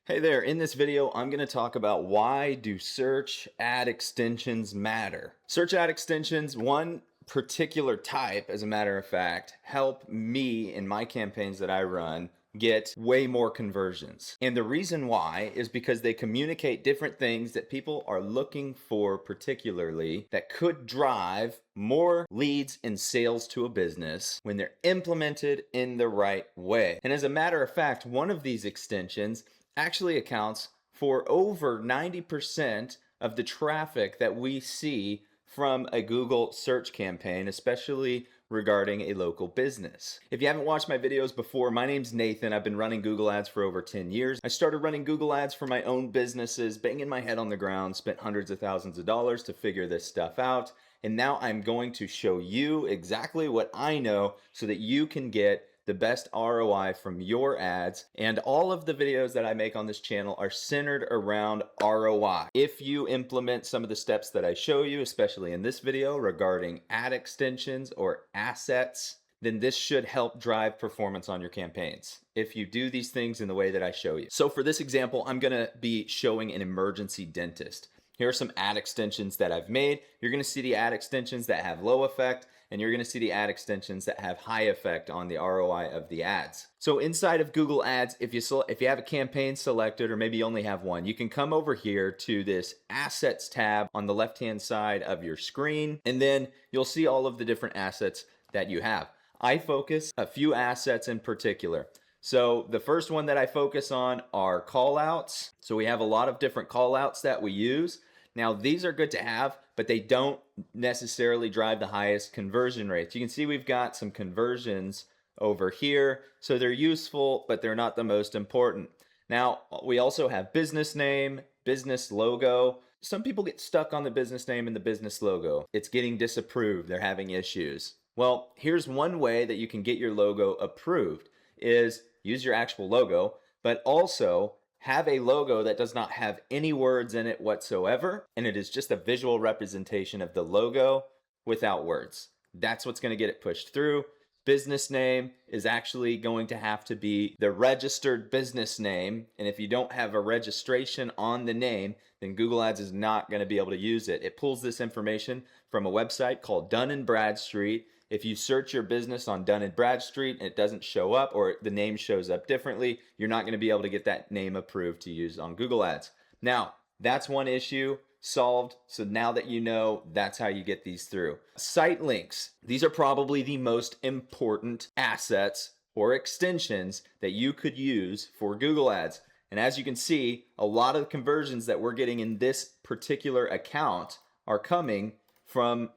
Hey there, in this video, I'm going to talk about why do search ad extensions matter. Search ad extensions, one particular type, as a matter of fact, help me in my campaigns that I run get way more conversions. And the reason why is because they communicate different things that people are looking for, particularly that could drive more leads and sales to a business when they're implemented in the right way. And as a matter of fact, one of these extensions actually accounts for over 90% of the traffic that we see from a Google search campaign, especially regarding a local business. If you haven't watched my videos before, my name's Nathan. I've been running Google Ads for over 10 years. I started running Google Ads for my own businesses, banging my head on the ground, spent hundreds of thousands of dollars to figure this stuff out. And now I'm going to show you exactly what I know so that you can get the best ROI from your ads. And all of the videos that I make on this channel are centered around ROI. If you implement some of the steps that I show you, especially in this video regarding ad extensions or assets, then this should help drive performance on your campaigns if you do these things in the way that I show you. So for this example, I'm gonna be showing an emergency dentist. Here are some ad extensions that I've made. You're gonna see the ad extensions that have low effect, and you're gonna see the ad extensions that have high effect on the ROI of the ads. So inside of Google Ads, if you have a campaign selected, or maybe you only have one, you can come over here to this Assets tab on the left-hand side of your screen, and then you'll see all of the different assets that you have. I focus a few assets in particular. So the first one that I focus on are callouts. So we have a lot of different callouts that we use. Now these are good to have, but they don't necessarily drive the highest conversion rates. You can see we've got some conversions over here. So they're useful, but they're not the most important. Now we also have business name, business logo. Some people get stuck on the business name and the business logo. It's getting disapproved. They're having issues. Well, here's one way that you can get your logo approved is use your actual logo, but also have a logo that does not have any words in it whatsoever, and it is just a visual representation of the logo without words. That's what's going to get it pushed through. Business name is actually going to have to be the registered business name, and if you don't have a registration on the name, then Google Ads is not going to be able to use it. It pulls this information from a website called Dun & Bradstreet. If you search your business on Dun & Bradstreet and it doesn't show up, or the name shows up differently, you're not going to be able to get that name approved to use on Google Ads. Now, that's one issue solved. So now that you know, that's how you get these through. Site links. These are probably the most important assets or extensions that you could use for Google Ads. And as you can see, a lot of the conversions that we're getting in this particular account are coming from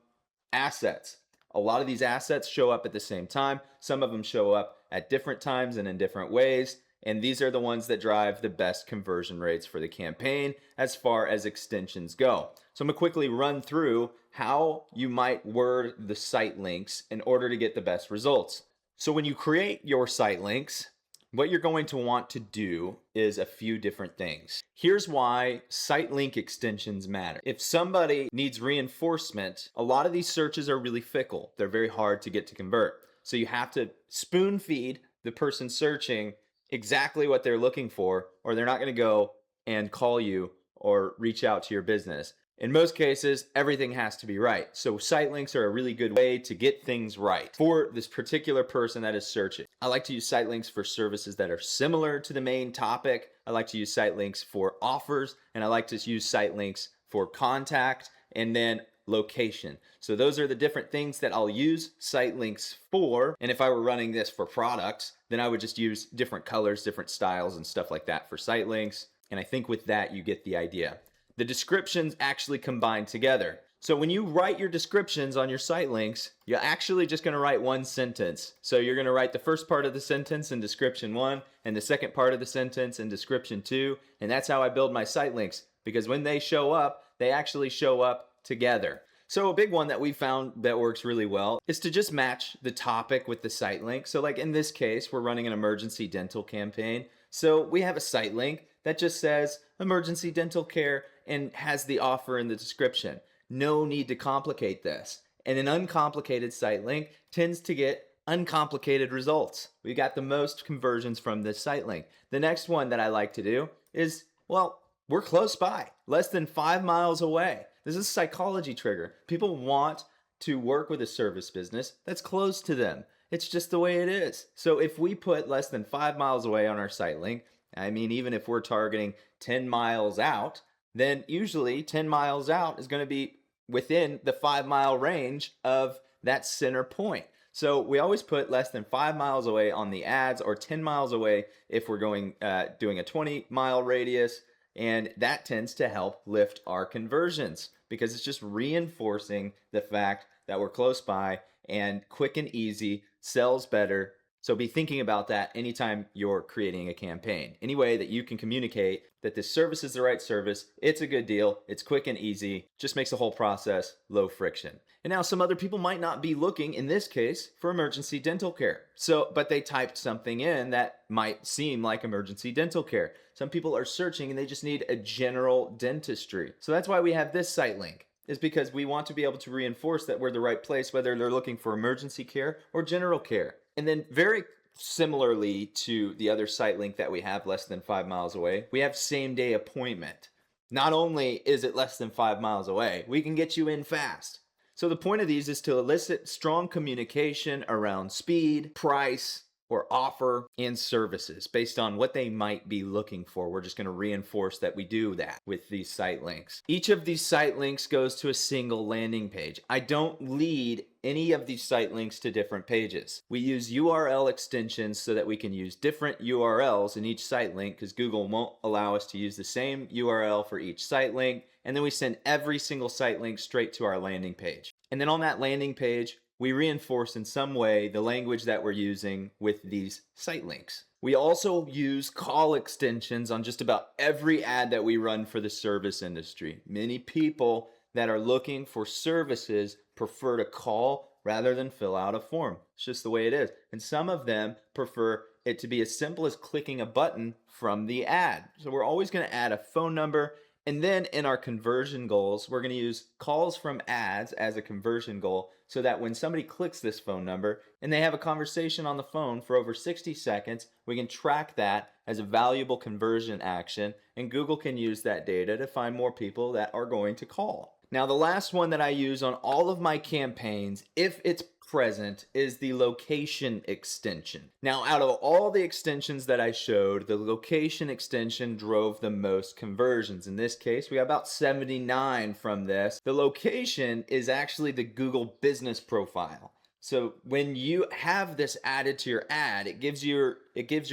assets. A lot of these assets show up at the same time. Some of them show up at different times and in different ways. And these are the ones that drive the best conversion rates for the campaign as far as extensions go. So I'm gonna quickly run through how you might word the site links in order to get the best results. So when you create your site links, what you're going to want to do is a few different things. Here's why site link extensions matter. If somebody needs reinforcement, a lot of these searches are really fickle. They're very hard to get to convert. So you have to spoon feed the person searching exactly what they're looking for, or they're not going to go and call you or reach out to your business. In most cases, everything has to be right. So site links are a really good way to get things right for this particular person that is searching. I like to use site links for services that are similar to the main topic. I like to use site links for offers, and I like to use site links for contact and then location. So those are the different things that I'll use site links for. And if I were running this for products, then I would just use different colors, different styles, and stuff like that for site links. And I think with that, you get the idea. The descriptions actually combine together. So when you write your descriptions on your site links, you're actually just going to write one sentence. So you're going to write the first part of the sentence in description 1 and the second part of the sentence in description 2. And that's how I build my site links, because when they show up, they actually show up together. So a big one that we found that works really well is to just match the topic with the site link. So like in this case, we're running an emergency dental campaign. So we have a site link that just says emergency dental care and has the offer in the description. No need to complicate this. And an uncomplicated site link tends to get uncomplicated results. We got the most conversions from this site link. The next one that I like to do is, well, we're close by, less than 5 miles away. This is a psychology trigger. People want to work with a service business that's close to them. It's just the way it is. So if we put less than 5 miles away on our site link, I mean, even if we're targeting 10 miles out, then usually 10 miles out is going to be within the 5 mile range of that center point. So we always put less than 5 miles away on the ads, or 10 miles away if we're doing a 20-mile radius. And that tends to help lift our conversions because it's just reinforcing the fact that we're close by, and quick and easy sells better. So be thinking about that anytime you're creating a campaign. Any way that you can communicate that this service is the right service, it's a good deal, it's quick and easy, just makes the whole process low friction. And now some other people might not be looking, in this case, for emergency dental care. But they typed something in that might seem like emergency dental care. Some people are searching and they just need a general dentistry. So that's why we have this site link, is because we want to be able to reinforce that we're the right place, whether they're looking for emergency care or general care. And then very similarly to the other site link that we have less than 5 miles away, we have same day appointment. Not only is it less than 5 miles away, we can get you in fast. So the point of these is to elicit strong communication around speed, price, or offer and services based on what they might be looking for. We're just going to reinforce that we do that with these site links. Each of these site links goes to a single landing page. I don't lead any of these site links to different pages. We use URL extensions so that we can use different URLs in each site link, because Google won't allow us to use the same URL for each site link. And then we send every single site link straight to our landing page. And then on that landing page, we reinforce in some way the language that we're using with these site links. We also use call extensions on just about every ad that we run for the service industry. Many people that are looking for services prefer to call rather than fill out a form. It's just the way it is. And some of them prefer it to be as simple as clicking a button from the ad. So we're always going to add a phone number. And then in our conversion goals, we're going to use calls from ads as a conversion goal, so that when somebody clicks this phone number and they have a conversation on the phone for over 60 seconds, we can track that as a valuable conversion action, and Google can use that data to find more people that are going to call. Now, the last one that I use on all of my campaigns, if it's present, is the location extension. Now, out of all the extensions that I showed, the location extension drove the most conversions. In this case, we got about 79 from this. The location is actually the Google business profile. So when you have this added to your ad, it gives your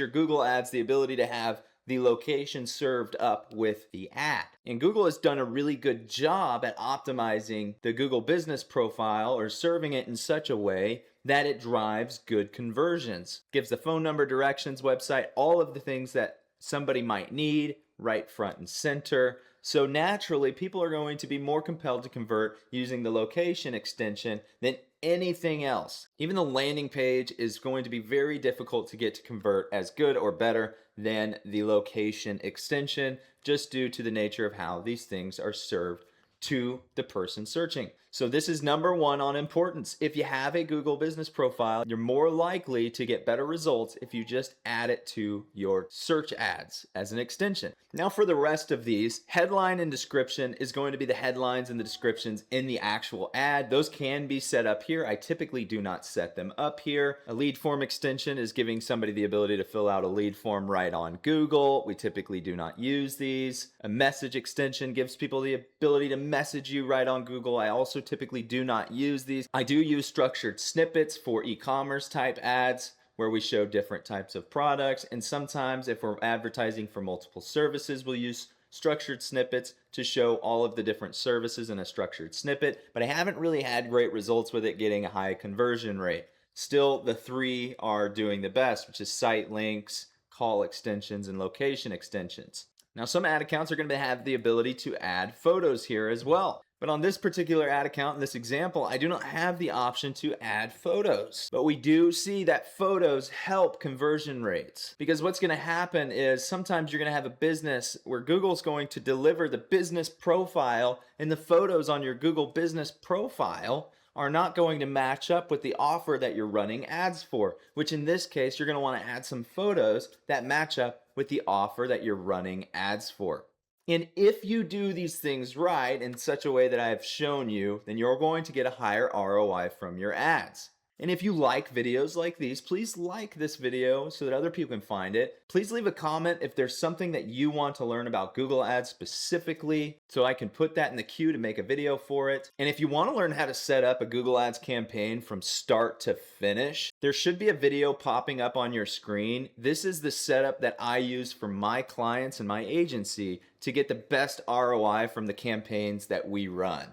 Google ads the ability to have the location served up with the ad. And Google has done a really good job at optimizing the Google business profile, or serving it in such a way that it drives good conversions. Gives the phone number, directions, website, all of the things that somebody might need right front and center. So naturally, people are going to be more compelled to convert using the location extension than anything else. Even the landing page is going to be very difficult to get to convert as good or better than the location extension, just due to the nature of how these things are served to the person searching. So this is number one on importance. If you have a Google business profile, you're more likely to get better results if you just add it to your search ads as an extension. Now for the rest of these, headline and description is going to be the headlines and the descriptions in the actual ad. Those can be set up here. I typically do not set them up here. A lead form extension is giving somebody the ability to fill out a lead form right on Google. We typically do not use these. A message extension gives people the ability to message you right on Google. I also typically do not use these. I do use structured snippets for e-commerce type ads, where we show different types of products. And sometimes if we're advertising for multiple services, we'll use structured snippets to show all of the different services in a structured snippet. But I haven't really had great results with it getting a high conversion rate. Still, the three are doing the best, which is site links, call extensions, and location extensions. Now, some ad accounts are going to have the ability to add photos here as well. But on this particular ad account, in this example, I do not have the option to add photos. But we do see that photos help conversion rates. Because what's going to happen is sometimes you're going to have a business where Google's going to deliver the business profile, and the photos on your Google business profile are not going to match up with the offer that you're running ads for, which in this case, you're going to want to add some photos that match up with the offer that you're running ads for. And if you do these things right in such a way that I have shown you, then you're going to get a higher ROI from your ads. And if you like videos like these, please like this video so that other people can find it. Please leave a comment if there's something that you want to learn about Google Ads specifically, so I can put that in the queue to make a video for it. And if you want to learn how to set up a Google Ads campaign from start to finish, there should be a video popping up on your screen. This is the setup that I use for my clients and my agency to get the best ROI from the campaigns that we run.